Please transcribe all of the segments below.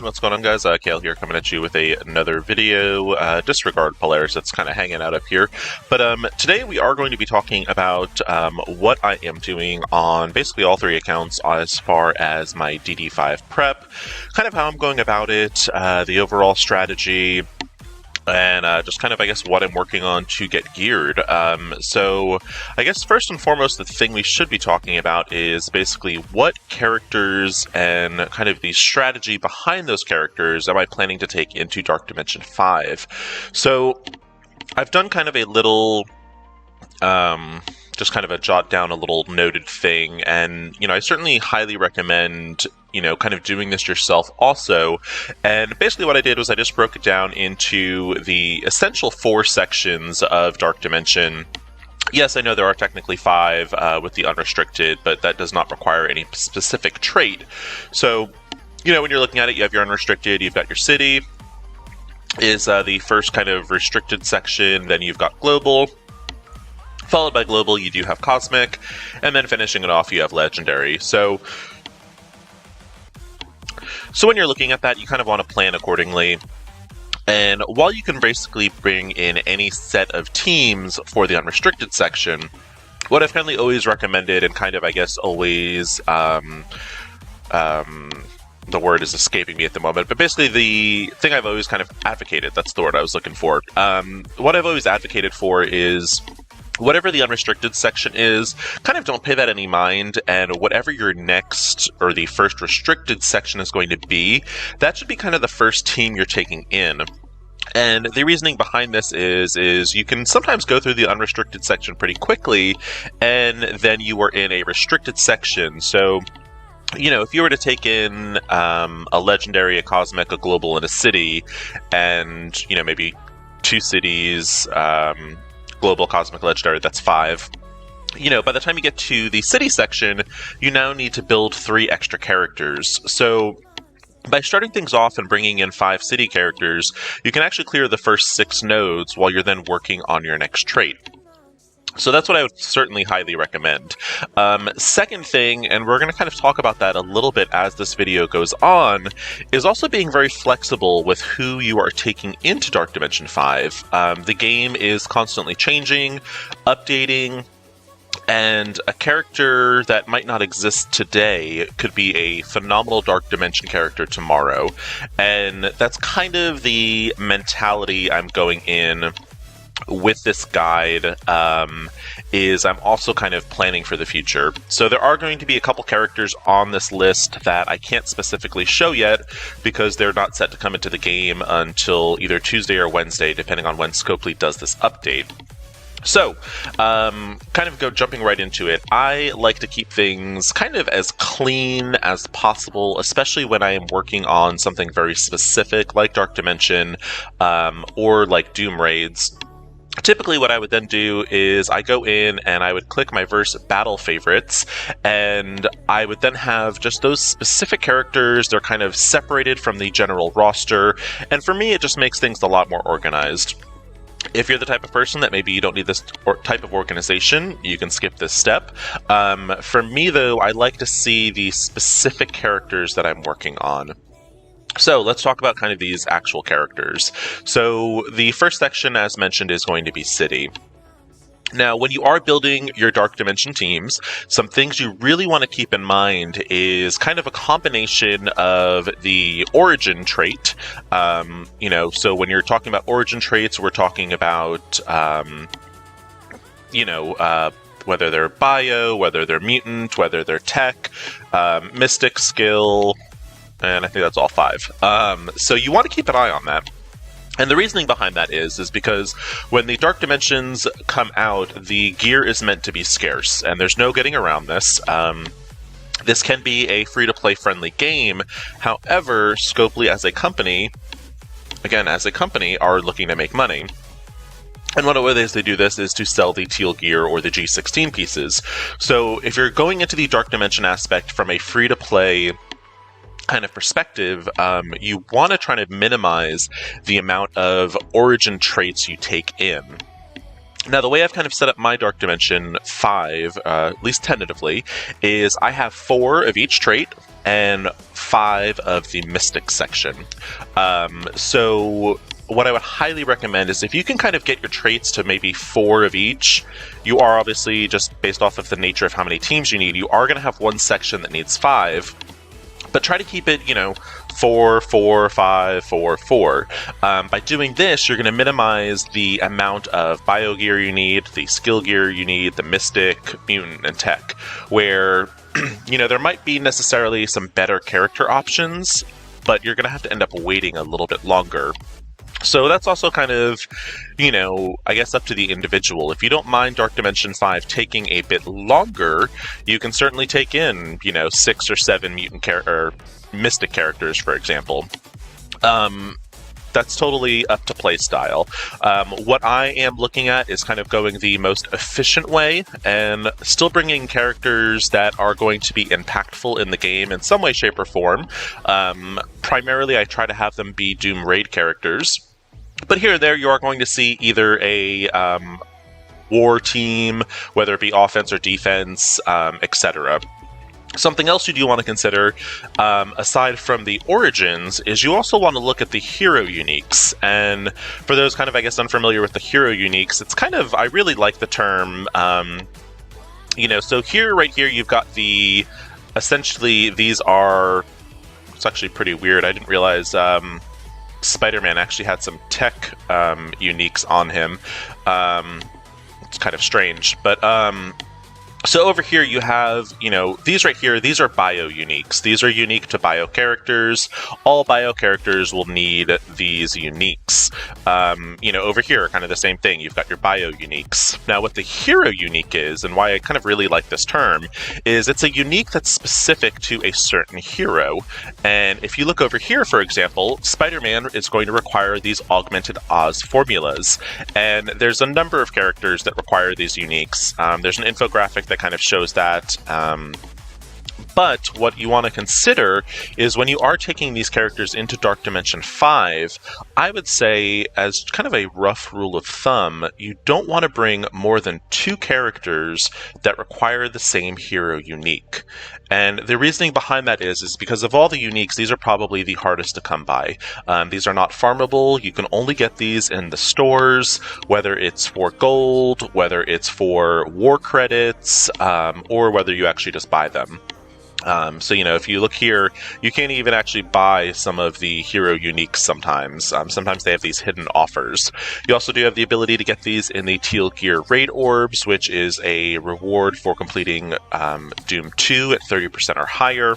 what's going on, guys? Kale here, coming at you with another video. Disregard Polaris, that's kind of hanging out up here. But today we are going to be talking about what I am doing on basically all three accounts as far as my DD5 prep, kind of how I'm going about it, the overall strategy, and just kind of, I guess, what I'm working on to get geared. So I guess first and foremost, the thing we should be talking about is basically what characters and kind of the strategy behind those characters am I planning to take into Dark Dimension 5. So I've done kind of a little, just kind of a jot down a little noted thing, and, you know, I certainly highly recommend, you know, kind of doing this yourself also. And basically what I did was I just broke it down into the essential 4 sections of Dark Dimension. Yes, I know there are technically 5 with the unrestricted, but that does not require any specific trait. So, you know, when you're looking at it, you have your unrestricted, you've got your city, is the first kind of restricted section, then you've got global. Followed by global, you do have cosmic, and then finishing it off, you have legendary. So when you're looking at that, you kind of want to plan accordingly. And while you can basically bring in any set of teams for the unrestricted section, what I've kind of always recommended, and kind of, I guess, always, the word is escaping me at the moment, but basically the thing I've always kind of advocated, that's the word I was looking for. What I've always advocated for is, whatever the unrestricted section is, kind of don't pay that any mind, and whatever your next, or the first restricted section is going to be, that should be kind of the first team you're taking in. And the reasoning behind this is you can sometimes go through the unrestricted section pretty quickly, and then you are in a restricted section. So, you know, if you were to take in a legendary, a cosmic, a global, and a city, and, you know, maybe 2 cities, global, cosmic, legendary, that's 5. You know, by the time you get to the city section, you now need to build 3 extra characters. So by starting things off and bringing in 5 city characters, you can actually clear the first 6 nodes while you're then working on your next trait. So that's what I would certainly highly recommend. Second thing, and we're going to kind of talk about that a little bit as this video goes on, is also being very flexible with who you are taking into Dark Dimension 5. The game is constantly changing, updating, and a character that might not exist today could be a phenomenal Dark Dimension character tomorrow. And that's kind of the mentality I'm going in with this guide, is I'm also kind of planning for the future. So there are going to be a couple characters on this list that I can't specifically show yet because they're not set to come into the game until either Tuesday or Wednesday, depending on when Scopely does this update. So, kind of jumping right into it, I like to keep things kind of as clean as possible, especially when I am working on something very specific like Dark Dimension, or like Doom Raids. Typically what I would then do is I go in and I would click my verse battle favorites, and I would then have just those specific characters. They're kind of separated from the general roster, and for me it just makes things a lot more organized. If you're the type of person that maybe you don't need this type of organization, you can skip this step. For me though, I like to see the specific characters that I'm working on. So let's talk about kind of these actual characters. So the first section, as mentioned, is going to be City. Now, when you are building your Dark Dimension teams, some things you really want to keep in mind is kind of a combination of the origin trait. You know, so when you're talking about origin traits, we're talking about, you know, whether they're bio, whether they're mutant, whether they're tech, mystic, skill, and I think that's all 5. So you want to keep an eye on that. And the reasoning behind that is because when the Dark Dimensions come out, the gear is meant to be scarce, and there's no getting around this. This can be a free-to-play friendly game. However, Scopely as a company, again, as a company, are looking to make money. And one of the ways they do this is to sell the teal gear or the G16 pieces. So if you're going into the Dark Dimension aspect from a free-to-play kind of perspective, you want to try to minimize the amount of origin traits you take in. Now, the way I've kind of set up my Dark Dimension 5, at least tentatively, is I have 4 of each trait, and 5 of the Mystic section. So what I would highly recommend is if you can kind of get your traits to maybe 4 of each, you are obviously, just based off of the nature of how many teams you need, you are going to have one section that needs 5, but try to keep it, 4, 4, 5, 4, 4. By doing this, you're going to minimize the amount of bio gear you need, the skill gear you need, the Mystic, Mutant, and Tech, where there might be necessarily some better character options, but you're going to have to end up waiting a little bit longer. So that's also kind of, I guess up to the individual. If you don't mind Dark Dimension 5 taking a bit longer, you can certainly take in, 6 or 7 mutant or Mystic characters, for example. That's totally up to play style. What I am looking at is kind of going the most efficient way and still bringing characters that are going to be impactful in the game in some way, shape, or form. Primarily, I try to have them be Doom Raid characters. But here or there, you are going to see either a war team, whether it be offense or defense, etc. Something else you do want to consider, aside from the origins, is you also want to look at the hero uniques. And for those kind of, I guess, unfamiliar with the hero uniques, it's kind of, I really like the term, so right here, you've got essentially, these are, it's actually pretty weird. I didn't realize, Spider-Man actually had some tech uniques on him. It's kind of strange, but so over here you have, these right here, these are bio uniques. These are unique to bio characters. All bio characters will need these uniques. Over here, kind of the same thing. You've got your bio uniques. Now, what the hero unique is, and why I kind of really like this term, is it's a unique that's specific to a certain hero. And if you look over here, for example, Spider-Man is going to require these augmented Oz formulas. And there's a number of characters that require these uniques. There's an infographic that kind of shows that. But what you want to consider is when you are taking these characters into Dark Dimension 5, I would say, as kind of a rough rule of thumb, you don't want to bring more than 2 characters that require the same hero unique. And the reasoning behind that is because of all the uniques, these are probably the hardest to come by. These are not farmable. You can only get these in the stores, whether it's for gold, whether it's for war credits, or whether you actually just buy them. So, if you look here, you can't even actually buy some of the hero uniques sometimes. Sometimes they have these hidden offers. You also do have the ability to get these in the Teal Gear Raid Orbs, which is a reward for completing Doom 2 at 30% or higher.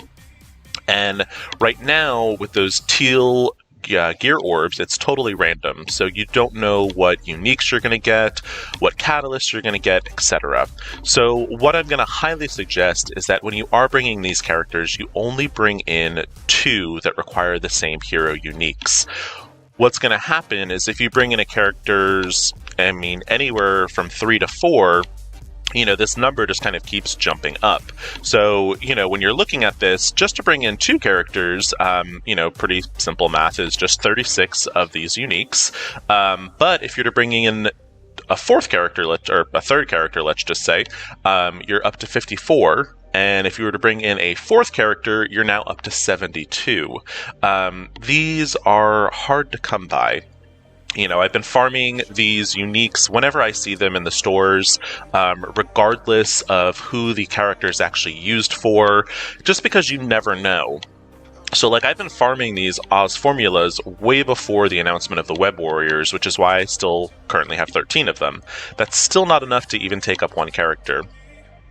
And right now, with those Teal Gear Orbs, it's totally random, so you don't know what uniques you're going to get, what catalysts you're going to get, etc. So what I'm going to highly suggest is that when you are bringing these characters, you only bring in 2 that require the same hero uniques. What's going to happen is if you bring in characters, anywhere from 3 to 4, this number just kind of keeps jumping up. So, when you're looking at this, just to bring in 2 characters, pretty simple math is just 36 of these uniques. But if you're to bring in a 4th character, or a 3rd character, let's just say, you're up to 54. And if you were to bring in a 4th character, you're now up to 72. These are hard to come by. I've been farming these uniques whenever I see them in the stores, regardless of who the character is actually used for, just because you never know. So, I've been farming these Oz formulas way before the announcement of the Web Warriors, which is why I still currently have 13 of them. That's still not enough to even take up one character.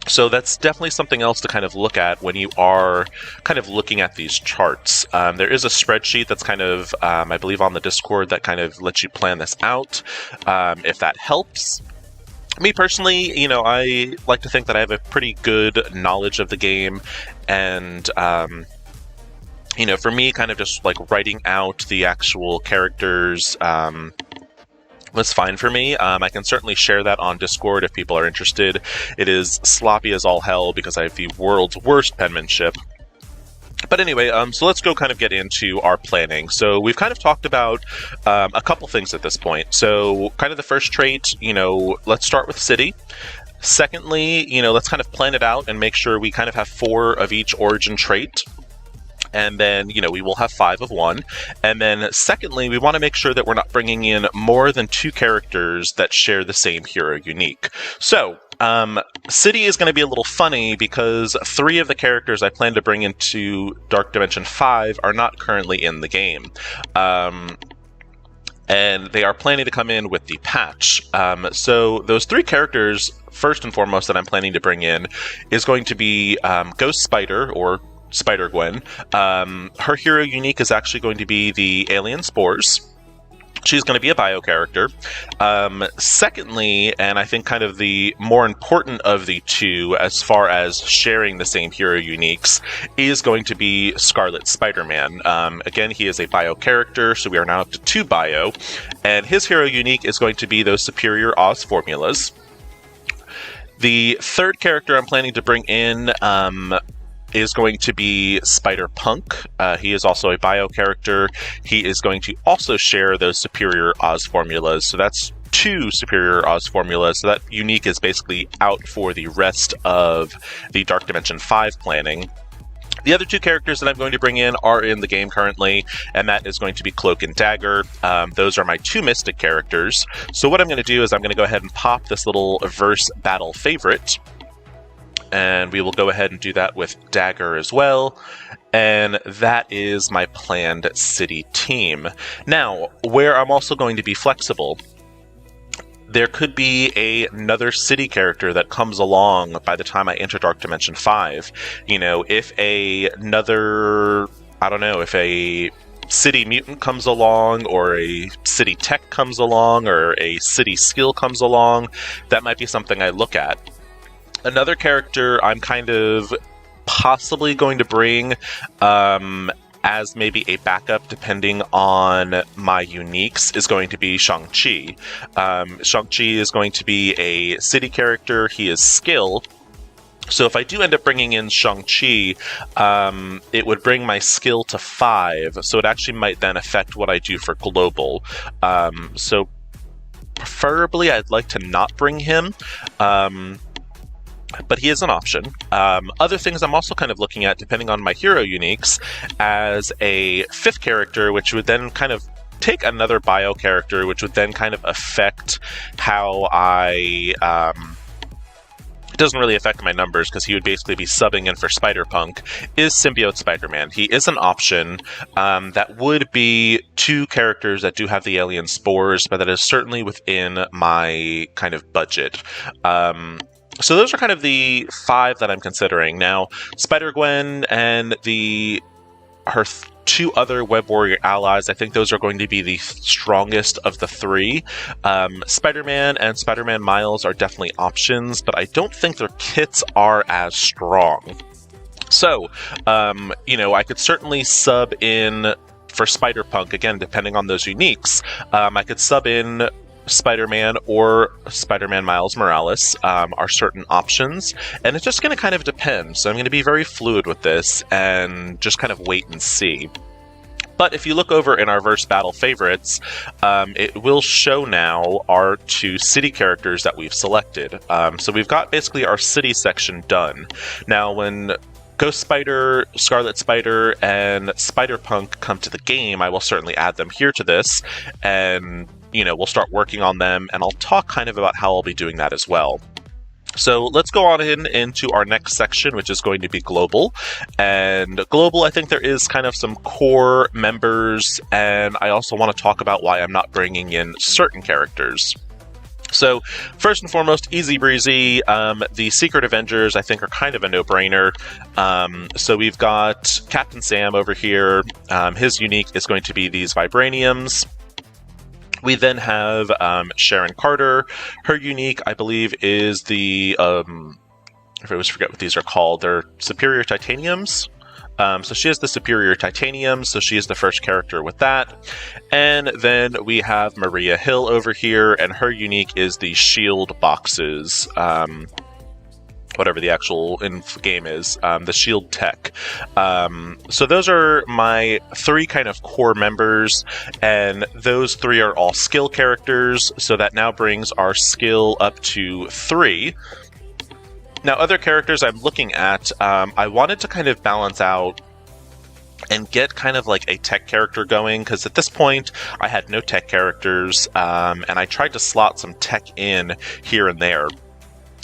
So that's definitely something else to kind of look at when you are kind of looking at these charts. There is a spreadsheet that's kind of, I believe, on the Discord that kind of lets you plan this out, if that helps. Me personally, I like to think that I have a pretty good knowledge of the game, and for me, kind of just writing out the actual characters was fine for me. I can certainly share that on Discord if people are interested. It is sloppy as all hell because I have the world's worst penmanship. But anyway, so let's go kind of get into our planning. So we've kind of talked about a couple things at this point. So kind of the first trait, let's start with City. Secondly, let's kind of plan it out and make sure we kind of have 4 of each origin trait. And then, we will have 5 of one. And then secondly, we want to make sure that we're not bringing in more than 2 characters that share the same hero unique. So, City is going to be a little funny because 3 of the characters I plan to bring into Dark Dimension 5 are not currently in the game. And they are planning to come in with the patch. So those 3 characters, first and foremost, that I'm planning to bring in is going to be Ghost Spider, or Spider-Gwen. Her hero unique is actually going to be the alien spores. She's going to be a bio character. Secondly, and I think kind of the more important of the 2 as far as sharing the same hero uniques, is going to be Scarlet Spider-Man. Again, he is a bio character, so we are now up to 2 bio, and his hero unique is going to be those superior Oz formulas. The 3rd character I'm planning to bring in is going to be Spider-Punk. He is also a bio character. He is going to also share those superior Oz formulas. So that's 2 superior Oz formulas. So that unique is basically out for the rest of the Dark Dimension 5 planning. The other 2 characters that I'm going to bring in are in the game currently, and that is going to be Cloak and Dagger. Those are my 2 Mystic characters. So what I'm going to do is I'm going to go ahead and pop this little verse battle favorite. And we will go ahead and do that with Dagger as well. And that is my planned City team. Now, where I'm also going to be flexible, there could be another City character that comes along by the time I enter Dark Dimension 5. If if a City mutant comes along, or a City tech comes along, or a City skill comes along, that might be something I look at. Another character I'm kind of possibly going to bring as maybe a backup, depending on my uniques, is going to be Shang-Chi. Shang-Chi is going to be a City character. He is skill. So if I do end up bringing in Shang-Chi, it would bring my skill to 5. So it actually might then affect what I do for global. So preferably I'd like to not bring him. But he is an option. Other things I'm also kind of looking at, depending on my hero uniques, as a 5th character, which would then kind of take another bio character, which would then kind of affect how I... it doesn't really affect my numbers, because he would basically be subbing in for Spider-Punk, is Symbiote Spider-Man. He is an option. That would be 2 characters that do have the alien spores, but that is certainly within my kind of budget. So those are kind of the 5 that I'm considering. Now, Spider-Gwen and her 2 other Web Warrior allies, I think those are going to be the strongest of the 3. Spider-Man and Spider-Man Miles are definitely options, but I don't think their kits are as strong. So, I could certainly sub in for Spider-Punk, again, depending on those uniques. I could sub in Spider-Man or Spider-Man Miles Morales are certain options, and it's just going to kind of depend. So I'm going to be very fluid with this and just kind of wait and see. But if you look over in our verse battle favorites, it will show now our 2 City characters that we've selected. So we've got basically our City section done. Now, when Ghost Spider, Scarlet Spider, and Spider-Punk come to the game, I will certainly add them here to this, and we'll start working on them, and I'll talk kind of about how I'll be doing that as well. So let's go on into our next section, which is going to be Global. And Global, I think there is kind of some core members, and I also want to talk about why I'm not bringing in certain characters. So, first and foremost, easy breezy. The Secret Avengers, I think, are kind of a no-brainer. So we've got Captain Sam over here. His unique is going to be these Vibraniums. We then have Sharon Carter. Her unique, I believe, is the... I always forget what these are called. They're Superior Titaniums. So she has the Superior Titanium, so she is the first character with that. And then we have Maria Hill over here, and her unique is the Shield boxes. Whatever the actual in-game is, the Shield Tech. So those are my 3 kind of core members, and those 3 are all skill characters, so that now brings our skill up to 3. Now, other characters I'm looking at, I wanted to kind of balance out and get kind of like a tech character going, because at this point I had no tech characters, and I tried to slot some tech in here and there.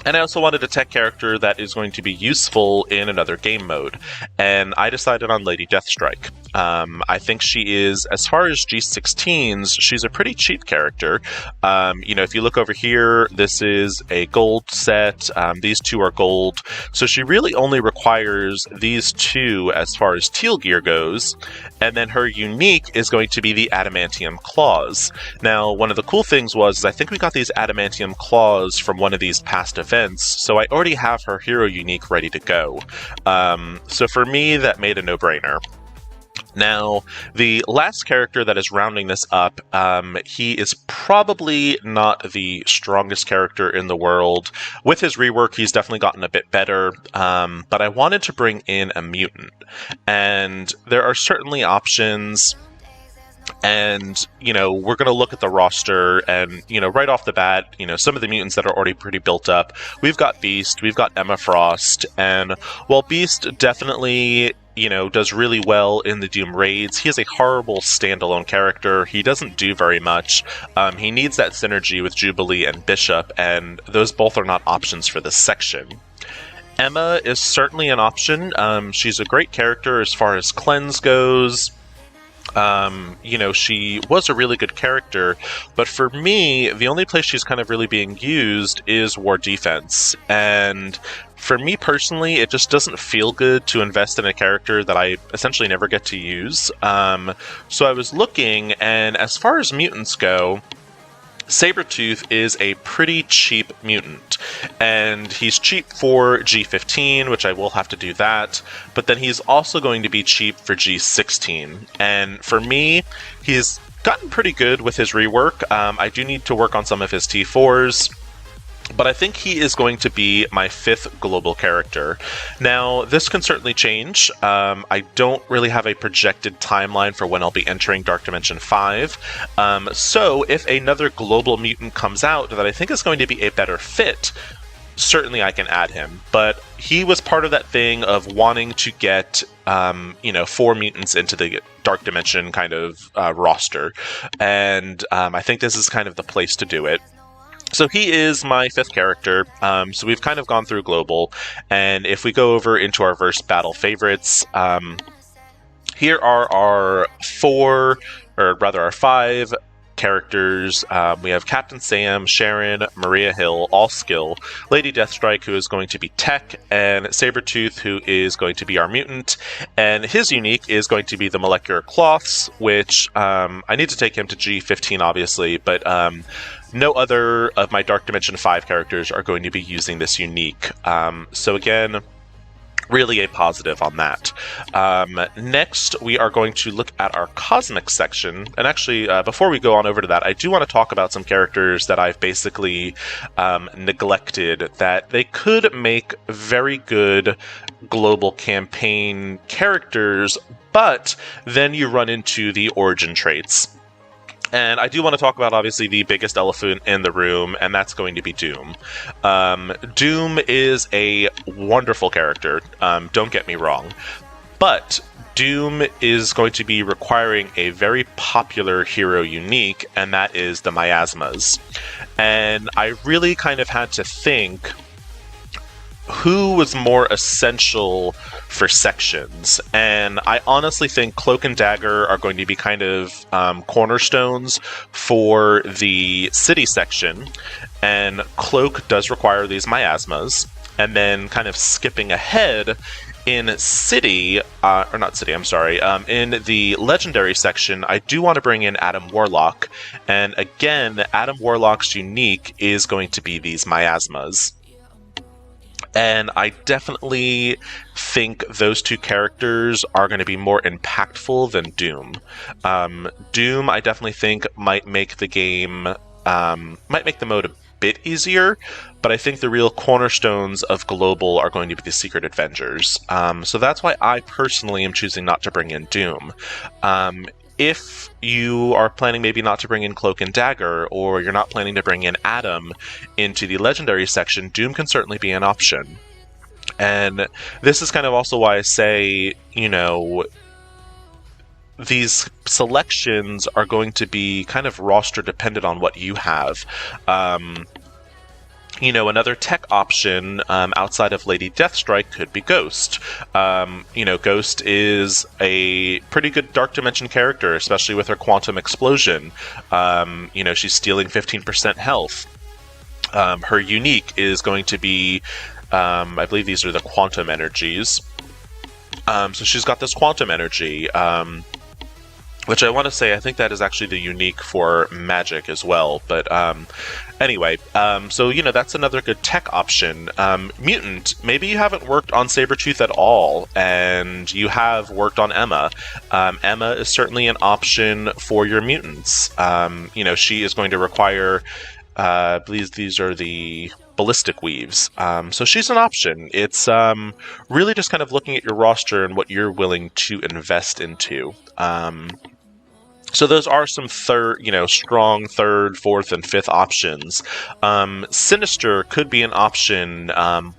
And I also wanted a tech character that is going to be useful in another game mode. And I decided on Lady DEATHSTRIKE. I think she is, as far as G16s, she's a pretty cheap character. If you look over here, this is a gold set. These two are gold. So she really only requires these two as far as teal gear goes. And then her unique is going to be the adamantium claws. Now, one of the cool things was I think we got these adamantium claws from one of these past events, so I already have her hero unique ready to go. So for me, that made a no-brainer. Now, the last character that is rounding this up, he is probably not the strongest character in the world. With his rework, he's definitely gotten a bit better, but I wanted to bring in a mutant. And there are certainly options. And, we're going to look at the roster and, right off the bat, some of the mutants that are already pretty built up. We've got Beast, we've got Emma Frost, and while Beast definitely, does really well in the Doom raids, he is a horrible standalone character. He doesn't do very much. He needs that synergy with Jubilee and Bishop, and those both are not options for this section. Emma is certainly an option. She's a great character as far as cleanse goes. She was a really good character, but for me, the only place she's kind of really being used is war defense. And for me personally, it just doesn't feel good to invest in a character that I essentially never get to use. So I was looking, and as far as mutants go, Sabretooth is a pretty cheap mutant, and he's cheap for G15, which I will have to do that, but then he's also going to be cheap for G16, and for me, he's gotten pretty good with his rework. I do need to work on some of his T4s, but I think he is going to be my 5th global character. Now, this can certainly change. I don't really have a projected timeline for when I'll be entering Dark Dimension 5. So, if another global mutant comes out that I think is going to be a better fit, certainly I can add him. But he was part of that thing of wanting to get, 4 mutants into the Dark Dimension kind of roster. And I think this is kind of the place to do it. So he is my 5th character, so we've kind of gone through global, and if we go over into our verse battle favorites, here are our 5 characters. We have Captain Sam, SHARON, Maria Hill, all skill, Lady DEATHSTRIKE, who is going to be tech, and Sabretooth, who is going to be our mutant, and his unique is going to be the molecular cloths, which I need to take him to G15, obviously, but no other of my Dark Dimension 5 characters are going to be using this unique. So again, really a positive on that. Next, we are going to look at our Cosmic section. And actually, before we go on over to that, I do want to talk about some characters that I've basically neglected that they could make very good global campaign characters, but then you run into the origin traits. And I do want to talk about, obviously, the biggest elephant in the room, and that's going to be Doom. Doom is a wonderful character, don't get me wrong, but Doom is going to be requiring a very popular hero unique, and that is the miasmas. And I really kind of had to think who was more essential for sections, and I honestly think Cloak and Dagger are going to be kind of cornerstones for the city section, and Cloak does require these miasmas, and then kind of skipping ahead in city, in the legendary section, I do want to bring in Adam Warlock, and again, Adam Warlock's unique is going to be these miasmas. And I definitely think those two characters are going to be more impactful than Doom. Doom, I definitely think, might make the mode a bit easier, but I think the real cornerstones of Global are going to be the Secret Avengers. So that's why I personally am choosing not to bring in Doom. If you are planning maybe not to bring in Cloak and Dagger, or you're not planning to bring in Adam into the Legendary section, Doom can certainly be an option. And this is kind of also why I say, these selections are going to be kind of roster dependent on what you have. You know, another tech option outside of Lady Deathstrike could be Ghost. You know, Ghost is a pretty good Dark Dimension character, especially with her Quantum Explosion. You know, she's stealing 15% health. Her unique is going to be, I believe these are the Quantum Energies. So she's got this Quantum Energy, which I want to say, I think that is actually the unique for Magic as well. But anyway, so, you know, that's another good tech option. Mutant, maybe you haven't worked on Sabretooth at all, and you have worked on Emma. Emma is certainly an option for your mutants. You know, she is going to require, I believe these are the Ballistic Weaves. So she's an option. It's really just kind of looking at your roster and what you're willing to invest into. So those are some strong third, fourth, and fifth options. Sinister could be an option.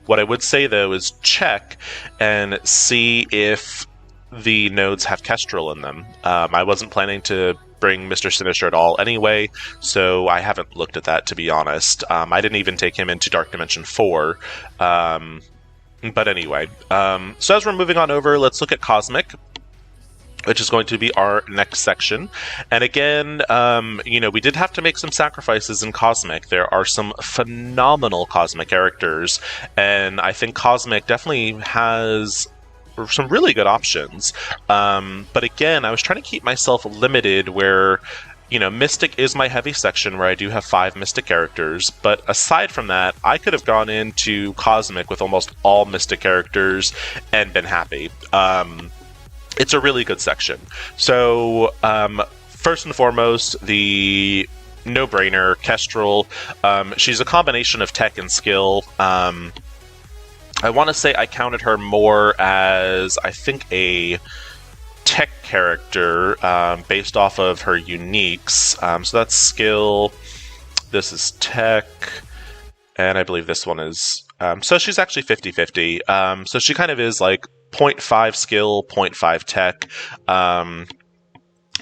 What I would say, though, is check and see if the nodes have Kestrel in them. I wasn't planning to bring Mr. Sinister at all anyway, so I haven't looked at that, to be honest. I didn't even take him into Dark Dimension 4. But anyway, so as we're moving on over, let's look at Cosmic, which is going to be our next section. And again, you know, we did have to make some sacrifices in Cosmic. There are some phenomenal Cosmic characters, and I think Cosmic definitely has some really good options. But again, I was trying to keep myself limited where, you know, Mystic is my heavy section where I do have 5 Mystic characters, but aside from that, I could have gone into Cosmic with almost all Mystic characters and been happy. It's a really good section. So, first and foremost, the no-brainer, Kestrel. She's a combination of tech and skill. I want to say I counted her more as, I think, a tech character based off of her uniques. So that's skill, this is tech, and I believe this one is... so she's actually 50-50. So she kind of is like 0.5 skill, 0.5 tech. I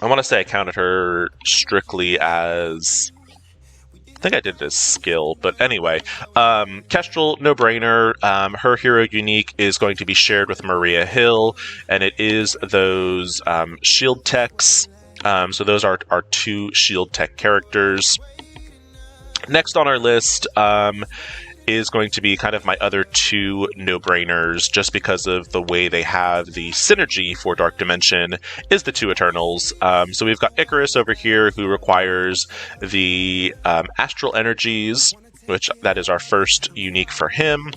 want to say I counted her strictly as... I think I did it as skill, but anyway. Kestrel, no-brainer. Her hero unique is going to be shared with Maria Hill, and it is those shield techs. So those are our 2 shield tech characters. Next on our list is going to be kind of my other 2 no-brainers, just because of the way they have the synergy for Dark Dimension, is the 2 Eternals. So we've got Icarus over here, who requires the Astral Energies, which that is our first unique for him.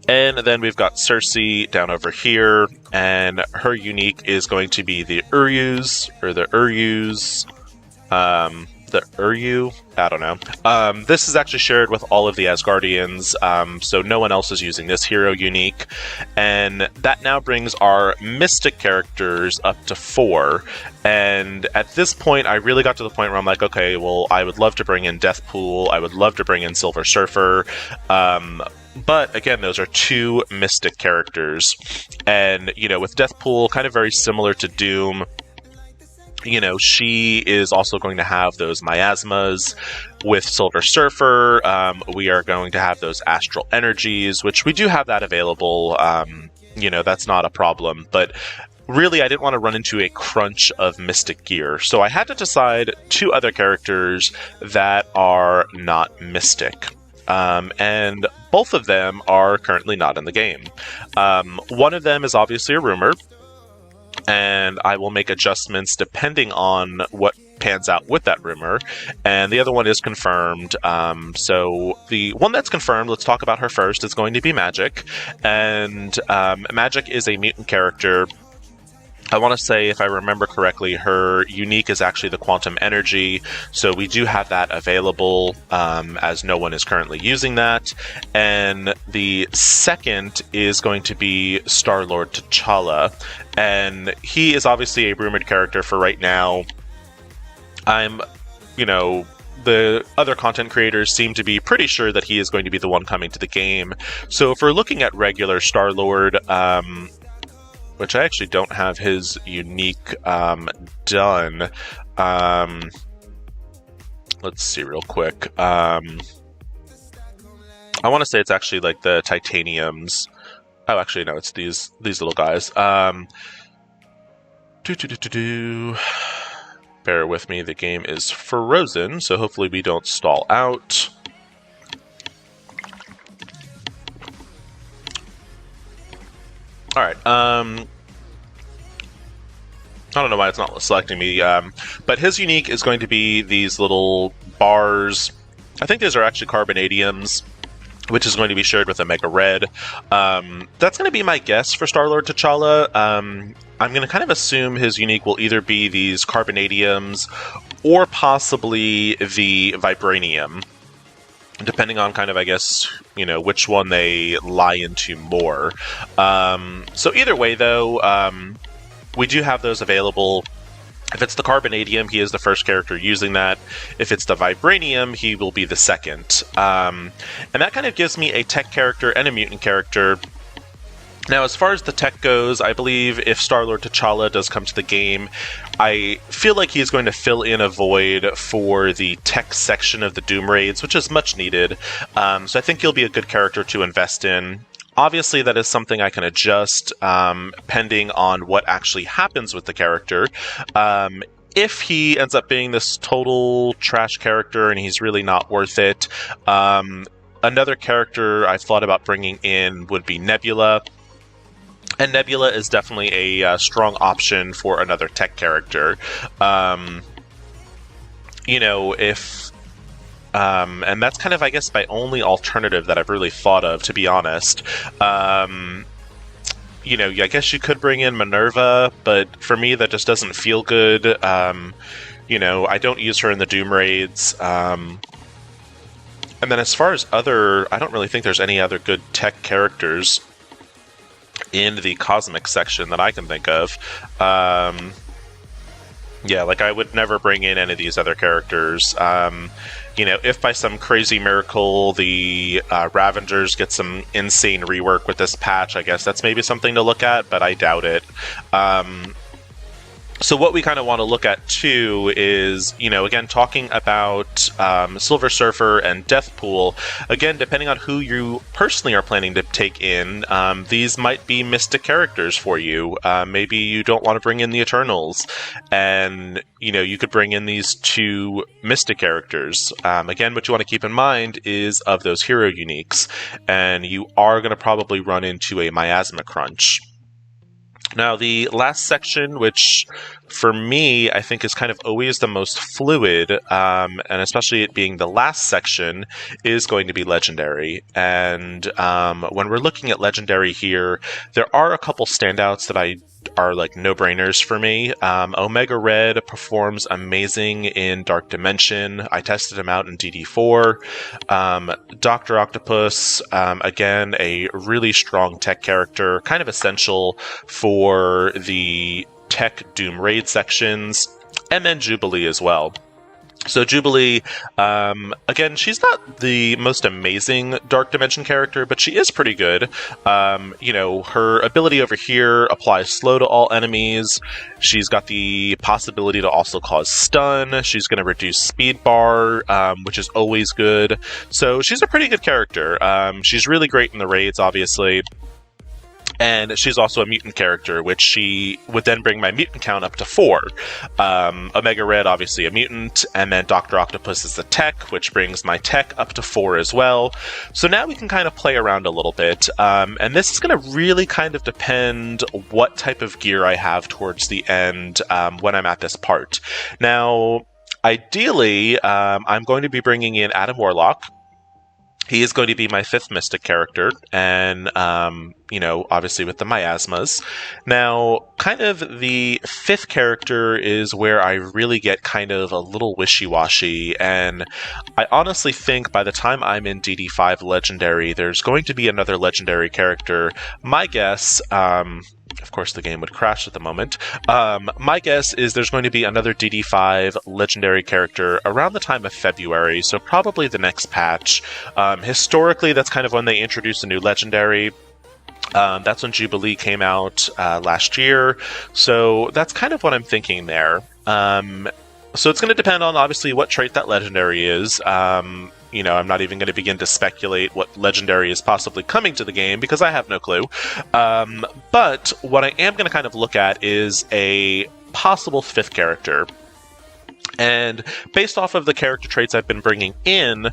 And then we've got Cersei down over here, and her unique is going to be the Uryus, or the Uryus. The Uryu? I don't know. This is actually shared with all of the Asgardians, so no one else is using this hero unique. And that now brings our Mystic characters up to 4. And at this point, I really got to the point where I'm like, okay, well, I would love to bring in Deathpool, I would love to bring in Silver Surfer, but again, those are 2 Mystic characters. And, you know, with Deathpool, kind of very similar to Doom, you know, she is also going to have those miasmas. With Silver Surfer, we are going to have those astral energies, which we do have that available. You know, that's not a problem. But really, I didn't want to run into a crunch of Mystic gear. So I had to decide 2 other characters that are not Mystic. And both of them are currently not in the game. One of them is obviously a rumor, and I will make adjustments depending on what pans out with that rumor. And the other one is confirmed. So the one that's confirmed, let's talk about her first, is going to be Magic. And Magic is a mutant character. I want to say, if I remember correctly, her unique is actually the Quantum Energy, so we do have that available, as no one is currently using that. And the second is going to be Star-Lord T'Challa, and he is obviously a rumored character for right now. The other content creators seem to be pretty sure that he is going to be the one coming to the game. So if we're looking at regular Star-Lord, which I actually don't have his unique done. Let's see real quick. I want to say it's actually like the titaniums. Oh, actually, no, it's these little guys. Bear with me, the game is frozen, so hopefully we don't stall out. Alright, I don't know why it's not selecting me, but his unique is going to be these little bars. I think these are actually carbonadiums, which is going to be shared with Omega Red. That's going to be my guess for Star-Lord T'Challa. I'm going to kind of assume his unique will either be these carbonadiums or possibly the vibranium, depending on kind of, I guess, you know, which one they lie into more. So either way, though, we do have those available. If it's the carbonadium, he is the first character using that. If it's the vibranium, he will be the second. And that kind of gives me a tech character and a mutant character. Now, as far as the tech goes, I believe if Star-Lord T'Challa does come to the game, I feel like he's going to fill in a void for the tech section of the Doom Raids, which is much needed. So I think he'll be a good character to invest in. Obviously, that is something I can adjust pending on what actually happens with the character. If he ends up being this total trash character and he's really not worth it, another character I've thought about bringing in would be Nebula. And Nebula is definitely a strong option for another tech character. You know, if... and that's kind of, I guess, my only alternative that I've really thought of, to be honest. You know, I guess you could bring in Minerva, but for me that just doesn't feel good. You know, I don't use her in the Doom Raids. And then as far as other... I don't really think there's any other good tech characters in the Cosmic section that I can think of. Yeah, like, I would never bring in any of these other characters. You know, if by some crazy miracle the Ravengers get some insane rework with this patch, I guess that's maybe something to look at, but I doubt it. So what we kind of want to look at, too, is, you know, again, talking about Silver Surfer and Deathpool. Again, depending on who you personally are planning to take in, these might be mystic characters for you. Maybe you don't want to bring in the Eternals, and, you know, you could bring in these two mystic characters. Again, what you want to keep in mind is of those hero uniques, and you are going to probably run into a miasma crunch. Now, the last section, which for me, I think is kind of always the most fluid, and especially it being the last section, is going to be Legendary. And when we're looking at Legendary here, there are a couple standouts that are like no-brainers for me. Omega Red performs amazing in Dark Dimension. I tested him out in DD4. Dr. Octopus, again, a really strong tech character, kind of essential for the tech Doom Raid sections, and then Jubilee as well. So Jubilee, again, she's not the most amazing Dark Dimension character, but she is pretty good. You know, her ability over here applies slow to all enemies. She's got the possibility to also cause stun. She's going to reduce speed bar, which is always good. So she's a pretty good character. She's really great in the raids, obviously. And she's also a mutant character, which she would then bring my mutant count up to 4. Omega Red, obviously a mutant, and then Dr. Octopus is the tech, which brings my tech up to 4 as well. So now we can kind of play around a little bit, and this is going to really kind of depend what type of gear I have towards the end when I'm at this part. Now, ideally, I'm going to be bringing in Adam Warlock. He is going to be my 5th Mystic character, and, you know, obviously with the miasmas. Now, kind of the 5th character is where I really get kind of a little wishy-washy, and I honestly think by the time I'm in DD5 Legendary, there's going to be another Legendary character. My guess, of course the game would crash at the moment, my guess is there's going to be another DD5 Legendary character around the time of February, so probably the next patch. Historically, that's kind of when they introduce a new Legendary. That's when Jubilee came out last year, so that's kind of what I'm thinking there. So it's going to depend on, obviously, what trait that legendary is. You know, I'm not even going to begin to speculate what legendary is possibly coming to the game, because I have no clue. But what I am going to kind of look at is a possible 5th character. And based off of the character traits I've been bringing in,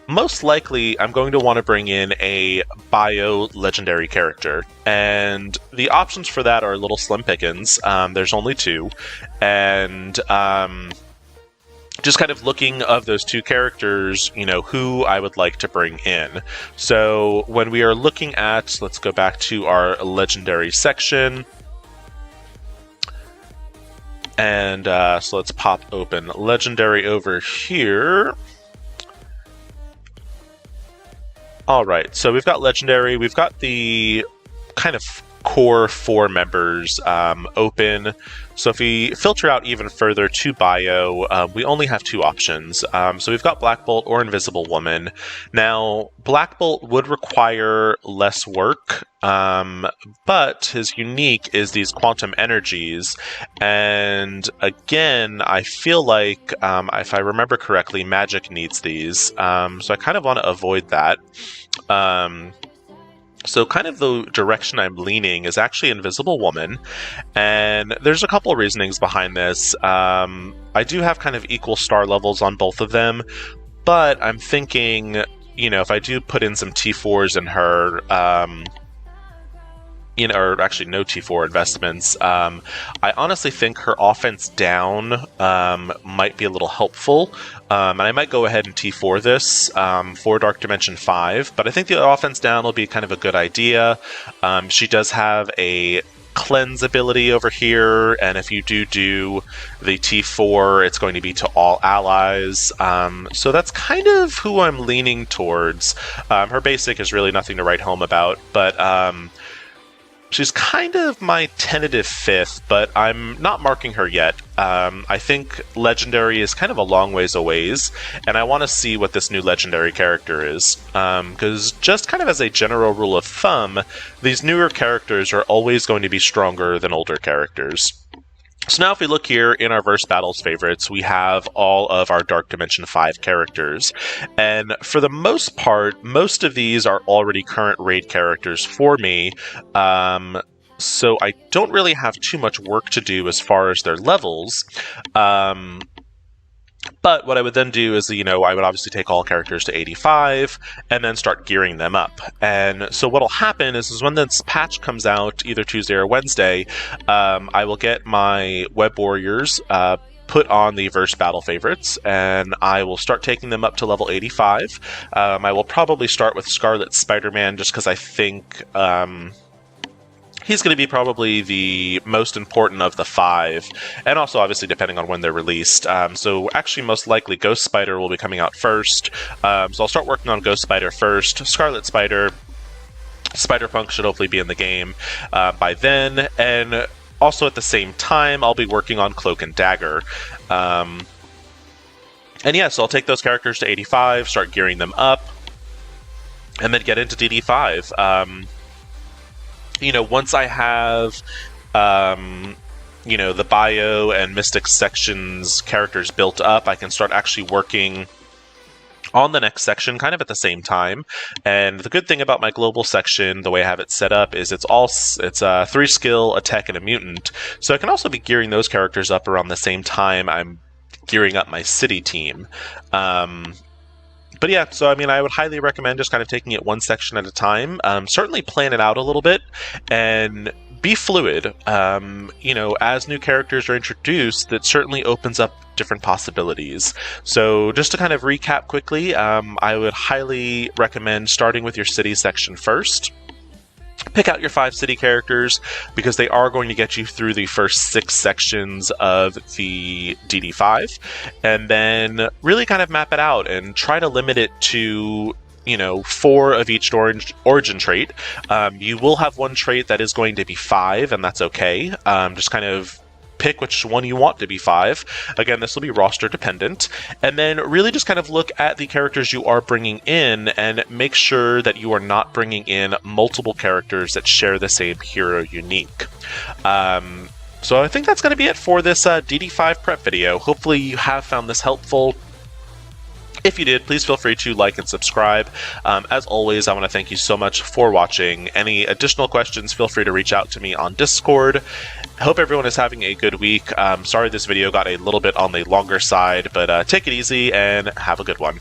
most likely, I'm going to want to bring in a bio legendary character, and the options for that are a little slim pickings. There's only 2, and just kind of looking of those 2 characters, you know, who I would like to bring in. So when we are looking at, let's go back to our legendary section. And so let's pop open legendary over here. Alright, so we've got legendary, we've got the kind of core 4 members open. So if we filter out even further to bio, we only have 2 options. So we've got Black Bolt or Invisible Woman. Now, Black Bolt would require less work, but his unique is these quantum energies. And again, I feel like, if I remember correctly, magic needs these. So I kind of want to avoid that. So kind of the direction I'm leaning is actually Invisible Woman, and there's a couple reasonings behind this. I do have kind of equal star levels on both of them, but I'm thinking, you know, if I do put in some T4s in her, you know, or actually no T4 investments, I honestly think her offense down might be a little helpful. And I might go ahead and T4 this for Dark Dimension 5, but I think the offense down will be kind of a good idea. She does have a cleanse ability over here, and if you do the T4, it's going to be to all allies. So that's kind of who I'm leaning towards. Her basic is really nothing to write home about, but she's kind of my tentative 5th, but I'm not marking her yet. I think Legendary is kind of a long ways away, and I want to see what this new Legendary character is. Because just kind of as a general rule of thumb, these newer characters are always going to be stronger than older characters. So now if we look here in our Verse Battles favorites, we have all of our Dark Dimension 5 characters. And for the most part, most of these are already current raid characters for me. So I don't really have too much work to do as far as their levels. But what I would then do is, you know, I would obviously take all characters to 85 and then start gearing them up. And so what'll happen is when this patch comes out, either Tuesday or Wednesday, I will get my Web Warriors put on the Verse Battle favorites, and I will start taking them up to level 85. I will probably start with Scarlet Spider-Man just because I think he's going to be probably the most important of the 5, and also obviously depending on when they're released. So actually most likely Ghost Spider will be coming out first. So I'll start working on Ghost Spider first. Scarlet Spider, Spider-Punk should hopefully be in the game by then, and also at the same time I'll be working on Cloak and Dagger. And yeah, so I'll take those characters to 85, start gearing them up, and then get into DD5. You know, once I have, you know, the bio and Mystic sections characters built up, I can start actually working on the next section kind of at the same time. And the good thing about my global section, the way I have it set up, is it's a 3 skill, a tech, and a mutant. So I can also be gearing those characters up around the same time I'm gearing up my city team. But yeah, so I mean, I would highly recommend just kind of taking it one section at a time. Certainly plan it out a little bit and be fluid. You know, as new characters are introduced, that certainly opens up different possibilities. So just to kind of recap quickly, I would highly recommend starting with your city section first. Pick out your 5 city characters because they are going to get you through the first 6 sections of the DD5, and then really kind of map it out and try to limit it to, you know, 4 of each origin trait. You will have one trait that is going to be 5, and that's okay. Just kind of pick which one you want to be 5. Again, this will be roster dependent. And then really just kind of look at the characters you are bringing in and make sure that you are not bringing in multiple characters that share the same hero unique. So I think that's going to be it for this DD5 prep video. Hopefully you have found this helpful. If you did, please feel free to like and subscribe. As always, I want to thank you so much for watching. Any additional questions, feel free to reach out to me on Discord. I hope everyone is having a good week. Sorry this video got a little bit on the longer side, but take it easy and have a good one.